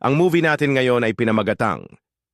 Ang movie natin ngayon ay pinamagatang.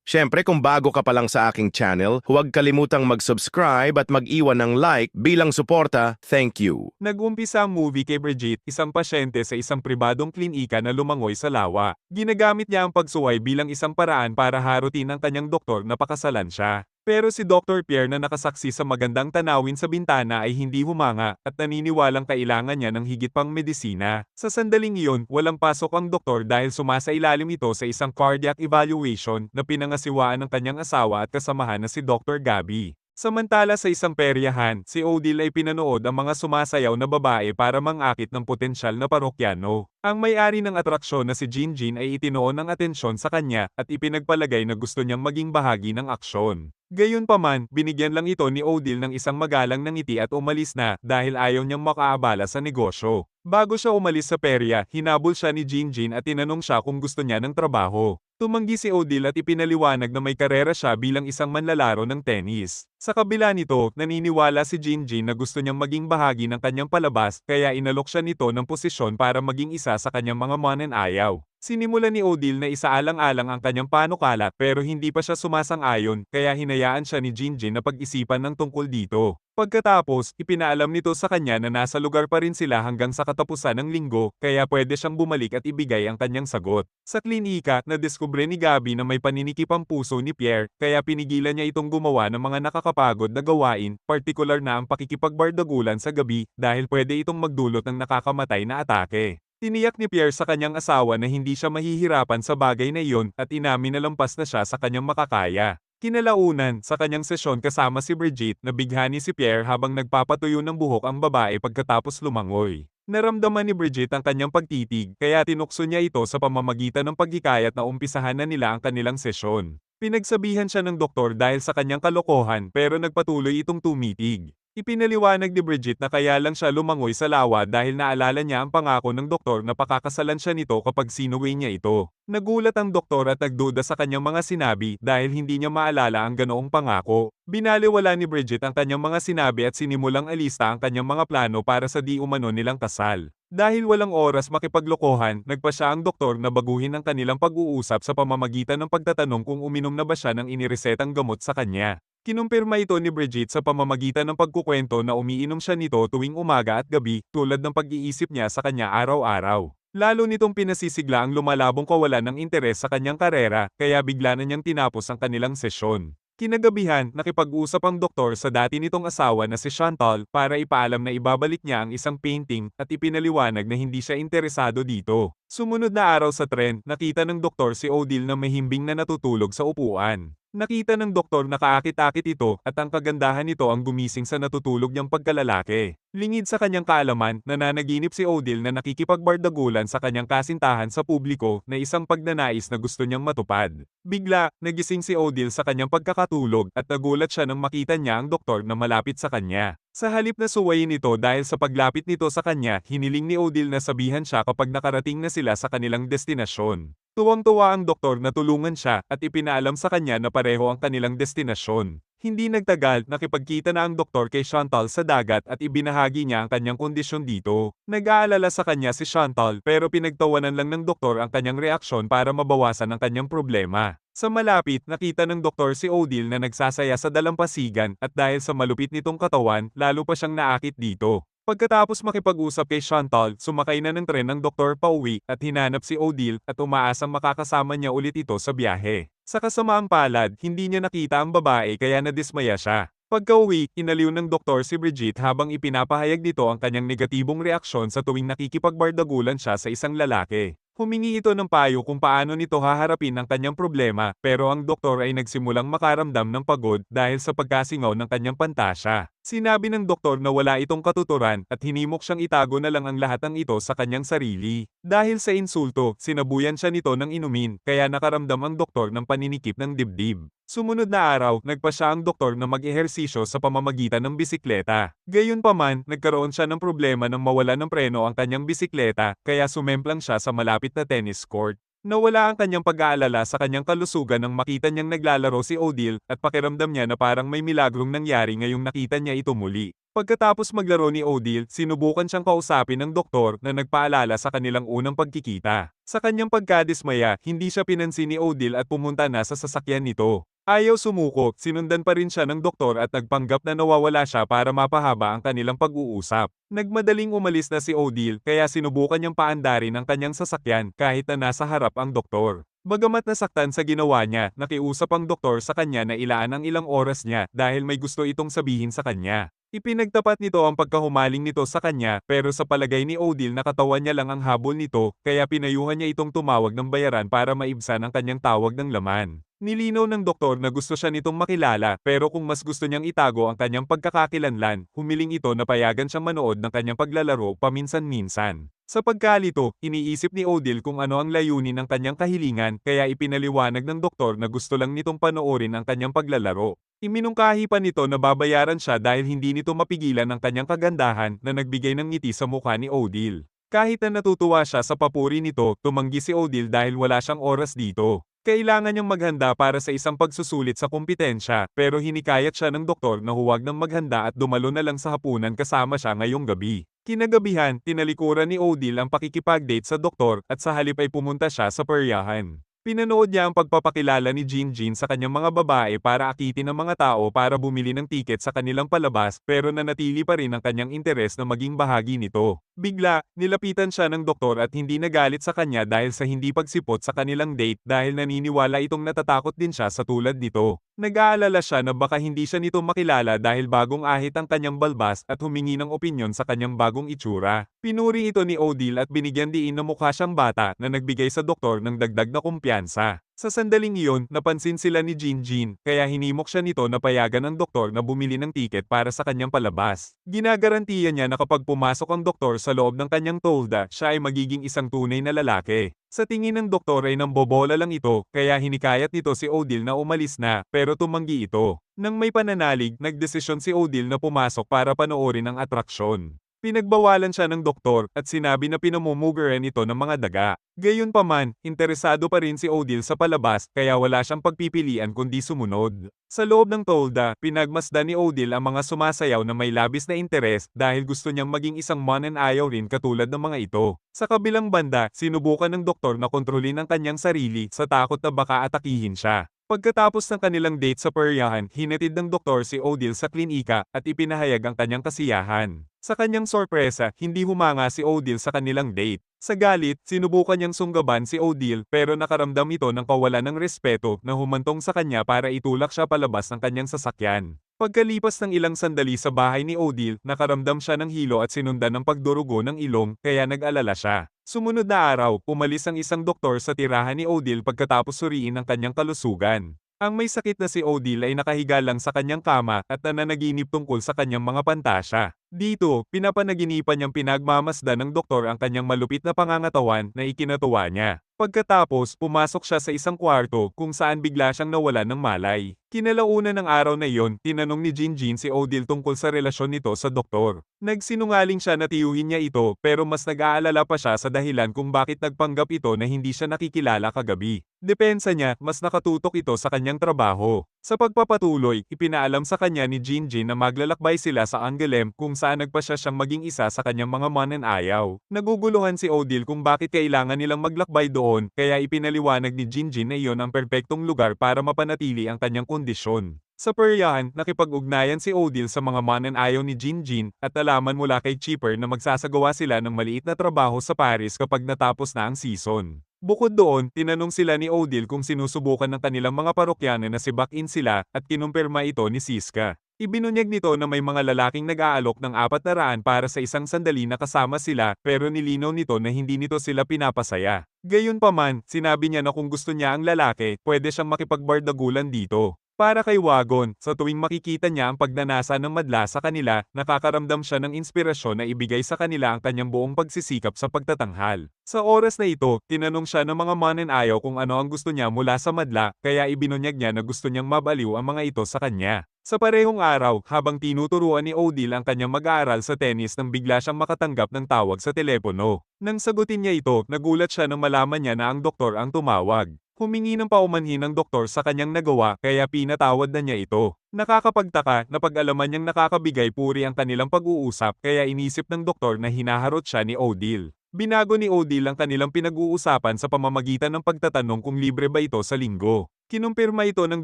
Siyempre kung bago ka pa lang sa aking channel, huwag kalimutang mag-subscribe at mag-iwan ng like bilang suporta. Thank you. Nag-umpisa ang movie kay Brigitte, isang pasyente sa isang pribadong klinika na lumangoy sa lawa. Ginagamit niya ang pagsuway bilang isang paraan para harutin ang kanyang doktor na pakasalan siya. Pero si Dr. Pierre na nakasaksi sa magandang tanawin sa bintana ay hindi humanga at naniniwalang kailangan niya ng higit pang medisina. Sa sandaling iyon, walang pasok ang doktor dahil sumasailalim ito sa isang cardiac evaluation na pinangasiwaan ng kanyang asawa at kasamahan na si Dr. Gabby. Samantala sa isang peryahan, si Odile ay pinanood ang mga sumasayaw na babae para mangakit ng potensyal na parokyano. Ang may-ari ng atraksyon na si Jinjin ay itinoon ng atensyon sa kanya at ipinagpalagay na gusto niyang maging bahagi ng aksyon. Gayunpaman, binigyan lang ito ni Odile ng isang magalang na ngiti at umalis na dahil ayaw niyang makaabala sa negosyo. Bago siya umalis sa perya, hinabol siya ni Jinjin at tinanong siya kung gusto niya ng trabaho. Tumanggi si Odile at ipinaliwanag na may karera siya bilang isang manlalaro ng tennis. Sa kabila nito, naniniwala si Jinjin na gusto niyang maging bahagi ng kanyang palabas kaya inalok siya nito ng posisyon para maging isa sa kanyang mga mananayaw. Sinimulan ni Odile na isaalang-alang ang kanyang panukala pero hindi pa siya sumasang-ayon kaya hinayaan siya ni Jinjin na pag-isipan ng tungkol dito. Pagkatapos, ipinaalam nito sa kanya na nasa lugar pa rin sila hanggang sa katapusan ng linggo kaya pwede siyang bumalik at ibigay ang kanyang sagot. Sa klinika, nadiskubre ni Gabby na may paninikip ang puso ni Pierre kaya pinigilan niya itong gumawa ng mga nakakapagod na gawain, partikular na ang pakikipagbardagulan sa gabi dahil pwede itong magdulot ng nakakamatay na atake. Tiniyak ni Pierre sa kanyang asawa na hindi siya mahihirapan sa bagay na iyon at inamin na lampas na siya sa kanyang makakaya. Kinalaunan, sa kanyang sesyon kasama si Brigitte, nabighani si Pierre habang nagpapatuyo ng buhok ang babae pagkatapos lumangoy. Naramdaman ni Brigitte ang kanyang pagtitig, kaya tinukso niya ito sa pamamagitan ng paghikayat na umpisahan na nila ang kanilang sesyon. Pinagsabihan siya ng doktor dahil sa kanyang kalokohan pero nagpatuloy itong tumitig. Ipinaliwanag ni Brigitte na kaya lang siya lumangoy sa lawa dahil naalala niya ang pangako ng doktor na pakakasalan siya nito kapag sinuwi niya ito. Nagulat ang doktor at nagduda sa kanyang mga sinabi dahil hindi niya maalala ang ganoong pangako. Binaliwala ni Brigitte ang kanyang mga sinabi at sinimulang alista ang kanyang mga plano para sa di umano nilang kasal. Dahil walang oras makipaglokohan, nagpa siya ang doktor na baguhin ang kanilang pag-uusap sa pamamagitan ng pagtatanong kung uminom na ba siya ng iniresetang gamot sa kanya. Kinumpirma ito ni Brigitte sa pamamagitan ng pagkukwento na umiinom siya nito tuwing umaga at gabi tulad ng pag-iisip niya sa kanya araw-araw. Lalo nitong pinasisigla ang lumalabong kawalan ng interes sa kanyang karera kaya bigla na niyang tinapos ang kanilang sesyon. Kinagabihan, nakipag-usap ang doktor sa dati nitong asawa na si Chantal para ipaalam na ibabalik niya ang isang painting at ipinaliwanag na hindi siya interesado dito. Sumunod na araw sa tren, nakita ng doktor si Odile na mahimbing na natutulog sa upuan. Nakita ng doktor na kaakit-akit ito at ang kagandahan nito ang gumising sa natutulog niyang pagkalalaki. Lingid sa kanyang kaalaman, nananaginip si Odile na nakikipagbardagulan sa kanyang kasintahan sa publiko na isang pagnanais na gusto niyang matupad. Bigla, nagising si Odile sa kanyang pagkakatulog at nagulat siya nang makita niya ang doktor na malapit sa kanya. Sa halip na suwayin ito dahil sa paglapit nito sa kanya, hiniling ni Odile na sabihan siya kapag nakarating na sila sa kanilang destinasyon. Tuwang-tuwa ang doktor na tulungan siya at ipinaalam sa kanya na pareho ang kanilang destinasyon. Hindi nagtagal, nakipagkita na ang doktor kay Chantal sa dagat at ibinahagi niya ang kanyang kondisyon dito. Nag-aalala sa kanya si Chantal pero pinagtawanan lang ng doktor ang kanyang reaksyon para mabawasan ang kanyang problema. Sa malapit, nakita ng doktor si Odile na nagsasaya sa dalampasigan at dahil sa malupit nitong katawan, lalo pa siyang naakit dito. Pagkatapos makipag-usap kay Chantal, sumakay na ng tren ng doktor pauwi at hinanap si Odile at umaasang makakasama niya ulit ito sa biyahe. Sa kasamaang palad, hindi niya nakita ang babae kaya nadismaya siya. Pagka-uwi, inaliw ng doktor si Brigitte habang ipinapahayag nito ang kanyang negatibong reaksyon sa tuwing nakikipagbardagulan siya sa isang lalaki. Humingi ito ng payo kung paano nito haharapin ang kanyang problema pero ang doktor ay nagsimulang makaramdam ng pagod dahil sa pagkasingaw ng kanyang pantasya. Sinabi ng doktor na wala itong katuturan at hinimok siyang itago na lang ang lahat ng ito sa kanyang sarili. Dahil sa insulto, sinabuyan siya nito ng inumin kaya nakaramdam ang doktor ng paninikip ng dibdib. Sumunod na araw, nagpa siya ang doktor na mag-ehersisyo sa pamamagitan ng bisikleta. Gayunpaman, nagkaroon siya ng problema nang mawala ng preno ang kanyang bisikleta kaya sumemplang siya sa malapit na tennis court. Nawala ang kanyang pag-aalala sa kanyang kalusugan nang makita niyang naglalaro si Odile at pakiramdam niya na parang may milagrong nangyari ngayong nakita niya ito muli. Pagkatapos maglaro ni Odile, sinubukan siyang kausapin ng doktor na nagpaalala sa kanilang unang pagkikita. Sa kanyang pagkadismaya, hindi siya pinansin ni Odile at pumunta na sa sasakyan nito. Ayaw sumuko, sinundan pa rin siya ng doktor at nagpanggap na nawawala siya para mapahaba ang kanilang pag-uusap. Nagmadaling umalis na si Odile kaya sinubukan niyang paandarin ang kanyang sasakyan kahit na nasa harap ang doktor. Bagamat nasaktan sa ginawa niya, nakiusap ang doktor sa kanya na ilaan ang ilang oras niya dahil may gusto itong sabihin sa kanya. Ipinagtapat nito ang pagkahumaling nito sa kanya pero sa palagay ni Odile na katawan niya lang ang habol nito kaya pinayuhan niya itong tumawag ng bayaran para maibsan ang kanyang tawag ng laman. Nilinaw ng doktor na gusto siya nitong makilala pero kung mas gusto niyang itago ang kanyang pagkakakilanlan, humiling ito na payagan siyang manood ng kanyang paglalaro paminsan-minsan. Sa pagkalito, iniisip ni Odile kung ano ang layunin ng kanyang kahilingan kaya ipinaliwanag ng doktor na gusto lang nitong panoorin ang kanyang paglalaro. Iminungkahi pa nito na babayaran siya dahil hindi nito mapigilan ang kanyang kagandahan na nagbigay ng ngiti sa mukha ni Odile. Kahit na natutuwa siya sa papuri nito, tumanggi si Odile dahil wala siyang oras dito. Kailangan niyang maghanda para sa isang pagsusulit sa kompetensya pero hinikayat siya ng doktor na huwag nang maghanda at dumalo na lang sa hapunan kasama siya ngayong gabi. Kinagabihan, tinalikuran ni Odile ang pakikipag-date sa doktor at sa halip ay pumunta siya sa peryahan. Pinanood niya ang pagpapakilala ni Jinjin sa kanyang mga babae para akitin ang mga tao para bumili ng tiket sa kanilang palabas pero nanatili pa rin ang kanyang interes na maging bahagi nito. Bigla, nilapitan siya ng doktor at hindi nagalit sa kanya dahil sa hindi pagsipot sa kanilang date dahil naniniwala itong natatakot din siya sa tulad nito. Nag-aalala siya na baka hindi siya nito makilala dahil bagong ahit ang kanyang balbas at humingi ng opinyon sa kanyang bagong itsura. Pinuri ito ni Odile at binigyan diin na mukha siyang bata na nagbigay sa doktor ng dagdag na kumpiyansa. Sa sandaling iyon, napansin sila ni Jinjin, kaya hinimok siya nito na payagan ng doktor na bumili ng tiket para sa kanyang palabas. Ginagarantiya niya na kapag pumasok ang doktor sa loob ng kanyang tolda, siya ay magiging isang tunay na lalaki. Sa tingin ng doktor ay nambobola lang ito, kaya hinikayat nito si Odile na umalis na, pero tumanggi ito. Nang may pananalig, nagdesisyon si Odile na pumasok para panoorin ang atraksyon. Pinagbawalan siya ng doktor at sinabi na pinamumuguran ito ng mga daga. Gayunpaman, interesado pa rin si Odile sa palabas kaya wala siyang pagpipilian kundi sumunod. Sa loob ng tolda, pinagmasdan ni Odile ang mga sumasayaw na may labis na interes dahil gusto niyang maging isang mananayaw rin katulad ng mga ito. Sa kabilang banda, sinubukan ng doktor na kontrolin ang kanyang sarili sa takot na baka atakihin siya. Pagkatapos ng kanilang date sa peryahan, hinatid ng doktor si Odile sa klinika at ipinahayag ang kanyang kasiyahan. Sa kanyang sorpresa, hindi humanga si Odile sa kanilang date. Sa galit, sinubukan niyang sunggaban si Odile pero nakaramdam ito ng kawalan ng respeto na humantong sa kanya para itulak siya palabas ng kanyang sasakyan. Pagkalipas ng ilang sandali sa bahay ni Odile, nakaramdam siya ng hilo at sinundan ng pagdurugo ng ilong kaya nag-alala siya. Sumunod na araw, umalis ang isang doktor sa tirahan ni Odile pagkatapos suriin ang kanyang kalusugan. Ang may sakit na si Odile ay nakahiga lang sa kanyang kama at nananaginip tungkol sa kanyang mga pantasya. Dito, pinapanaginipan niyang pinagmamasdan ng doktor ang kanyang malupit na pangangatawan na ikinatuwa niya. Pagkatapos, pumasok siya sa isang kwarto kung saan bigla siyang nawalan ng malay. Kinalaunan ng araw na iyon, tinanong ni Jinjin si Odile tungkol sa relasyon nito sa doktor. Nagsinungaling siya na tiyuhin niya ito pero mas nag-aalala pa siya sa dahilan kung bakit nagpanggap ito na hindi siya nakikilala kagabi. Depensa niya, mas nakatutok ito sa kanyang trabaho. Sa pagpapatuloy, ipinaalam sa kanya ni Jinjin na maglalakbay sila sa Angoulême kung saan nagpasya siyang maging isa sa kanyang mga mananayaw. Naguguluhan si Odile kung bakit kailangan nilang maglakbay doon, kaya ipinaliwanag ni Jinjin na iyon ang perpektong lugar para mapanatili ang kanyang kondisyon. Sa peryahan, nakipag-ugnayan si Odile sa mga mananayaw ni Jinjin at nalaman mula kay Chipper na magsasagawa sila ng maliit na trabaho sa Paris kapag natapos na ang season. Bukod doon, tinanong sila ni Odile kung sinusubukan ng kanilang mga parokyano na sibakin sila at kinumpirma ito ni Siska. Ibinunyag nito na may mga lalaking nag-aalok ng 400 para sa isang sandali na kasama sila pero nilinaw nito na hindi nito sila pinapasaya. Gayunpaman, sinabi niya na kung gusto niya ang lalaki, pwede siyang makipagbardagulan dito. Para kay Wagon, sa tuwing makikita niya ang pagnanasa ng madla sa kanila, nakakaramdam siya ng inspirasyon na ibigay sa kanila ang kanyang buong pagsisikap sa pagtatanghal. Sa oras na ito, tinanong siya ng mga mananayaw kung ano ang gusto niya mula sa madla, kaya ibinunyag niya na gusto niyang mabaliw ang mga ito sa kanya. Sa parehong araw, habang tinuturuan ni Odile ang kanyang mag-aaral sa tennis nang bigla siyang makatanggap ng tawag sa telepono. Nang sagutin niya ito, nagulat siya nang malaman niya na ang doktor ang tumawag. Humingi ng paumanhin ng doktor sa kanyang nagawa kaya pinatawad na niya ito. Nakakapagtaka na pag-alaman niyang nakakabigay puri ang kanilang pag-uusap kaya inisip ng doktor na hinaharot siya ni Odile. Binago ni Odile ang kanilang pinag-uusapan sa pamamagitan ng pagtatanong kung libre ba ito sa linggo. Kinumpirma ito ng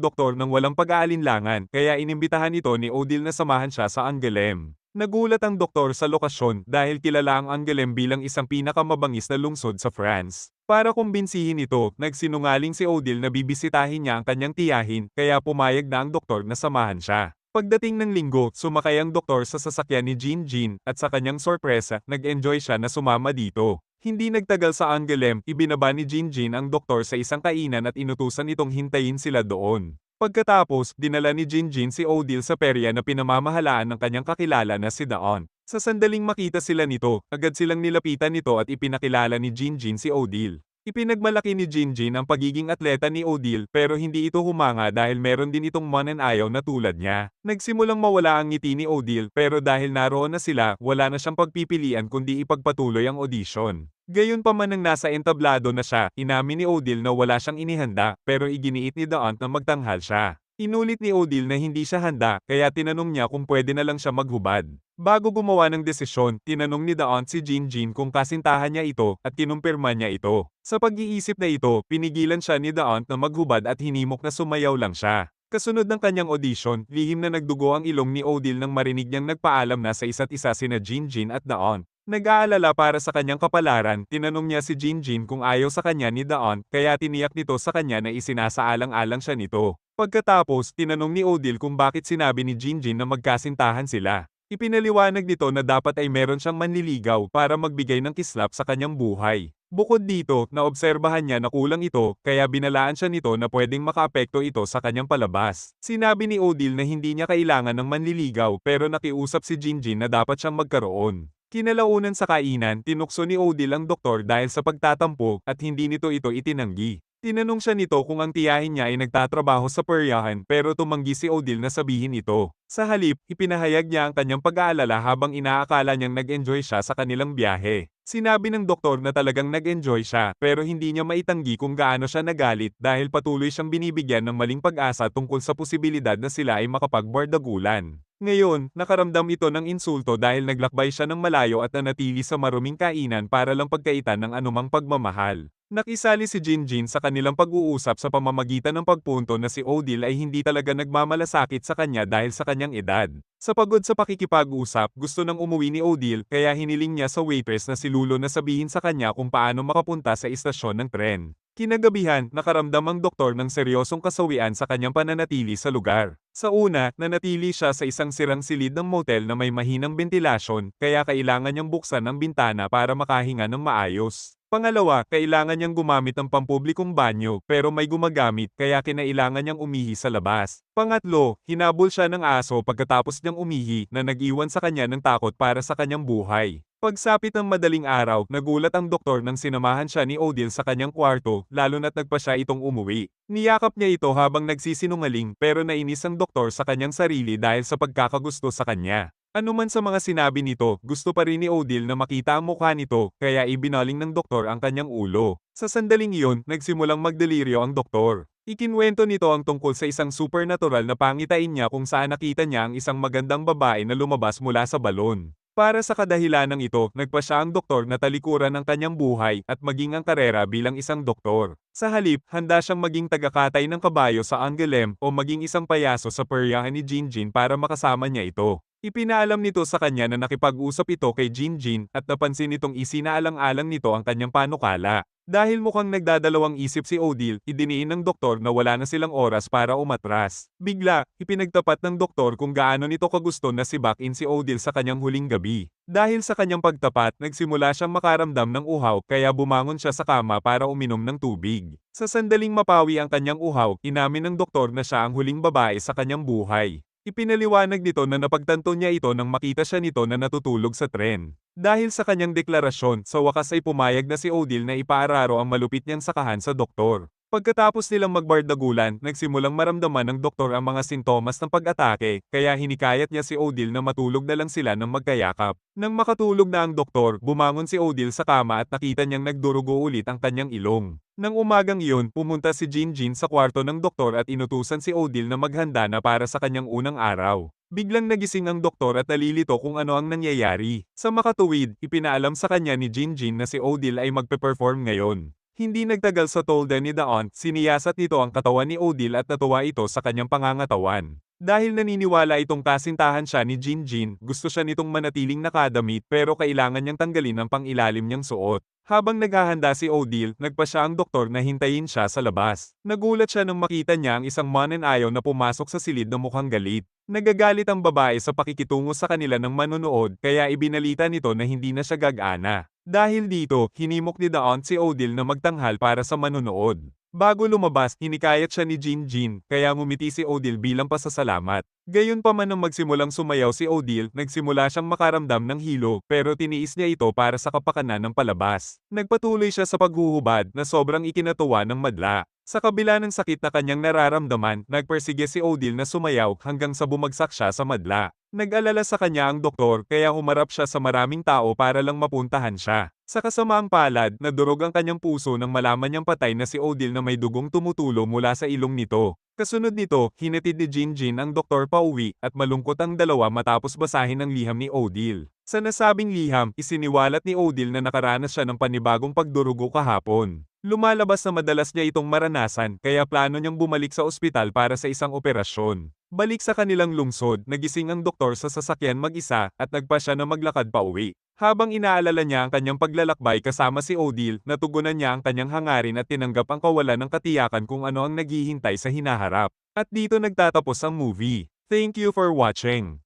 doktor ng walang pag-aalinlangan kaya inimbitahan ito ni Odile na samahan siya sa Angoulême. Nagulat ang doktor sa lokasyon dahil kilala ang Angoulême bilang isang pinakamabangis na lungsod sa France. Para kumbinsihin ito, nagsinungaling si Odile na bibisitahin niya ang kanyang tiyahin kaya pumayag na ang doktor na samahan siya. Pagdating ng linggo, sumakay ang doktor sa sasakyan ni Jean at sa kanyang sorpresa, nag-enjoy siya na sumama dito. Hindi nagtagal sa Angoulême, ibinaba ni Jean ang doktor sa isang kainan at inutusan itong hintayin sila doon. Pagkatapos, dinala ni Jean si Odile sa perya na pinamamahalaan ng kanyang kakilala na si Daon. Sa sandaling makita sila nito, agad silang nilapitan nito at ipinakilala ni Jean si Odile. Ipinagmalaki ni Jean ang pagiging atleta ni Odile pero hindi ito humanga dahil meron din itong mananayaw na tulad niya. Nagsimulang mawala ang ngiti ni Odile pero dahil naroon na sila, wala na siyang pagpipilian kundi ipagpatuloy ang audition. Gayunpaman nang nasa entablado na siya, inamin ni Odile na wala siyang inihanda pero iginiit ni Daon na magtanghal siya. Inulit ni Odile na hindi siya handa kaya tinanong niya kung pwede na lang siya maghubad. Bago gumawa ng desisyon, tinanong ni Daon si Jean kung kasintahan niya ito at kinumpirma niya ito. Sa pag-iisip na ito, pinigilan siya ni Daon na maghubad at hinimok na sumayaw lang siya. Kasunod ng kanyang audition, lihim na nagdugo ang ilong ni Odile nang marinig niyang nagpaalam na sa isa't isa sina Jean at Daon. Nag-aalala para sa kanyang kapalaran, tinanong niya si Jean kung ayaw sa kanya ni Daon kaya tiniyak nito sa kanya na isinasaalang-alang siya nito. Pagkatapos, tinanong ni Odile kung bakit sinabi ni Jean na magkasintahan sila. Ipinaliwanag nito na dapat ay meron siyang manliligaw para magbigay ng kislap sa kanyang buhay. Bukod dito, naobserbahan niya na kulang ito, kaya binalaan siya nito na pwedeng makaapekto ito sa kanyang palabas. Sinabi ni Odile na hindi niya kailangan ng manliligaw pero nakiusap si Jean na dapat siyang magkaroon. Kinalaunan sa kainan, tinukso ni Odile ang doktor dahil sa pagtatampo at hindi nito ito itinanggi. Tinanong siya nito kung ang tiyahin niya ay nagtatrabaho sa peryahan pero tumanggi si Odile na sabihin ito. Sa halip, ipinahayag niya ang kanyang pag-aalala habang inaakala niyang nag-enjoy siya sa kanilang biyahe. Sinabi ng doktor na talagang nag-enjoy siya pero hindi niya maitanggi kung gaano siya nagalit dahil patuloy siyang binibigyan ng maling pag-asa tungkol sa posibilidad na sila ay makapagbardagulan. Ngayon, nakaramdam ito ng insulto dahil naglakbay siya ng malayo at nanatili sa maruming kainan para lang pagkaitan ng anumang pagmamahal. Nakisali si Jean sa kanilang pag-uusap sa pamamagitan ng pagpunto na si Odile ay hindi talaga nagmamalasakit sa kanya dahil sa kanyang edad. Sa pagod sa pakikipag-usap, gusto nang umuwi ni Odile kaya hiniling niya sa waitress na si Lulo na sabihin sa kanya kung paano makapunta sa istasyon ng tren. Kinagabihan, nakaramdam ang doktor ng seryosong kasawian sa kanyang pananatili sa lugar. Sa una, nanatili siya sa isang sirang silid ng motel na may mahinang bentilasyon, kaya kailangan niyang buksan ang bintana para makahinga ng maayos. Pangalawa, kailangan niyang gumamit ng pampublikong banyo pero may gumagamit kaya kinailangan niyang umihi sa labas. Pangatlo, hinabol siya ng aso pagkatapos niyang umihi na nag-iwan sa kanya ng takot para sa kanyang buhay. Pagsapit ng madaling araw, nagulat ang doktor nang sinamahan siya ni Odile sa kanyang kwarto, lalo na't nagpa siya itong umuwi. Niyakap niya ito habang nagsisinungaling pero nainis ang doktor sa kanyang sarili dahil sa pagkakagusto sa kanya. Ano man sa mga sinabi nito, gusto pa rin ni Odile na makita ang mukha nito, kaya ibinaling ng doktor ang kanyang ulo. Sa sandaling iyon, nagsimulang magdeliryo ang doktor. Ikinwento nito ang tungkol sa isang supernatural na pangitain niya kung saan nakita niya ang isang magandang babae na lumabas mula sa balon. Para sa kadahilanang ito, nagpa siya ang doktor na talikuran ang kanyang buhay at maging ang karera bilang isang doktor. Sa halip, handa siyang maging tagakatay ng kabayo sa Angoulême o maging isang payaso sa peryahan ni Jean para makasama niya ito. Ipinaalam nito sa kanya na nakipag-usap ito kay Jean at napansin nitong isinaalang-alang nito ang kanyang panukala. Dahil mukhang nagdadalawang isip si Odile, idiniin ng doktor na wala na silang oras para umatras. Bigla, ipinagtapat ng doktor kung gaano nito kagusto na sibakin si Odile sa kanyang huling gabi. Dahil sa kanyang pagtapat, nagsimula siyang makaramdam ng uhaw kaya bumangon siya sa kama para uminom ng tubig. Sa sandaling mapawi ang kanyang uhaw, inamin ng doktor na siya ang huling babae sa kanyang buhay. Ipinaliwanag nito na napagtanto niya ito nang makita siya nito na natutulog sa tren. Dahil sa kanyang deklarasyon, sa wakas ay pumayag na si Odile na ipaararo ang malupit niyang sakahan sa doktor. Pagkatapos nilang magbardagulan, nagsimulang maramdaman ng doktor ang mga sintomas ng pag-atake, kaya hinikayat niya si Odile na matulog na lang sila ng magkayakap. Nang makatulog na ang doktor, bumangon si Odile sa kama at nakita niyang nagdurugo ulit ang kanyang ilong. Nang umagang iyon, pumunta si Jinjin sa kwarto ng doktor at inutusan si Odile na maghanda na para sa kanyang unang araw. Biglang nagising ang doktor at nalilito kung ano ang nangyayari. Sa makatuwid, ipinaalam sa kanya ni Jinjin na si Odile ay magpe-perform ngayon. Hindi nagtagal sa tolda ni Daon, siniyasat nito ang katawan ni Odile at natuwa ito sa kanyang pangangatawan. Dahil naniniwala itong kasintahan siya ni Jinjin, gusto siya nitong manatiling nakadamit pero kailangan niyang tanggalin ang pangilalim niyang suot. Habang naghahanda si Odile, nagpa siya ang doktor na hintayin siya sa labas. Nagulat siya nang makita niya ang isang mananayaw na pumasok sa silid na mukhang galit. Nagagalit ang babae sa pakikitungo sa kanila ng manonood kaya ibinalita nito na hindi na siya gagana. Dahil dito, hinimok ni Daon si Odile na magtanghal para sa manonood. Bago lumabas, hinikayat siya ni Jinjin, kaya ngumiti si Odile bilang pasasalamat. Gayunpaman nang magsimulang sumayaw si Odile, nagsimula siyang makaramdam ng hilo, pero tiniis niya ito para sa kapakanan ng palabas. Nagpatuloy siya sa paghuhubad na sobrang ikinatuwa ng madla. Sa kabila ng sakit na kanyang nararamdaman, nagpersige si Odile na sumayaw hanggang sa bumagsak siya sa madla. Nag-alala sa kanya ang doktor kaya humarap siya sa maraming tao para lang mapuntahan siya. Sa kasamaang palad, nadurog ang kanyang puso nang malaman niyang patay na si Odile na may dugong tumutulo mula sa ilong nito. Kasunod nito, hinatid ni Jinjin ang doktor pauwi at malungkot ang dalawa matapos basahin ang liham ni Odile. Sa nasabing liham, isiniwalat ni Odile na nakaranas siya ng panibagong pagdurugo kahapon. Lumalabas na madalas niya itong maranasan kaya plano niyang bumalik sa ospital para sa isang operasyon. Balik sa kanilang lungsod, nagising ang doktor sa sasakyan mag-isa at nagpa siya na maglakad pauwi. Habang inaalala niya ang kanyang paglalakbay kasama si Odile, natugunan niya ang kanyang hangarin at tinanggap ang kawalan ng katiyakan kung ano ang naghihintay sa hinaharap. At dito nagtatapos ang movie. Thank you for watching.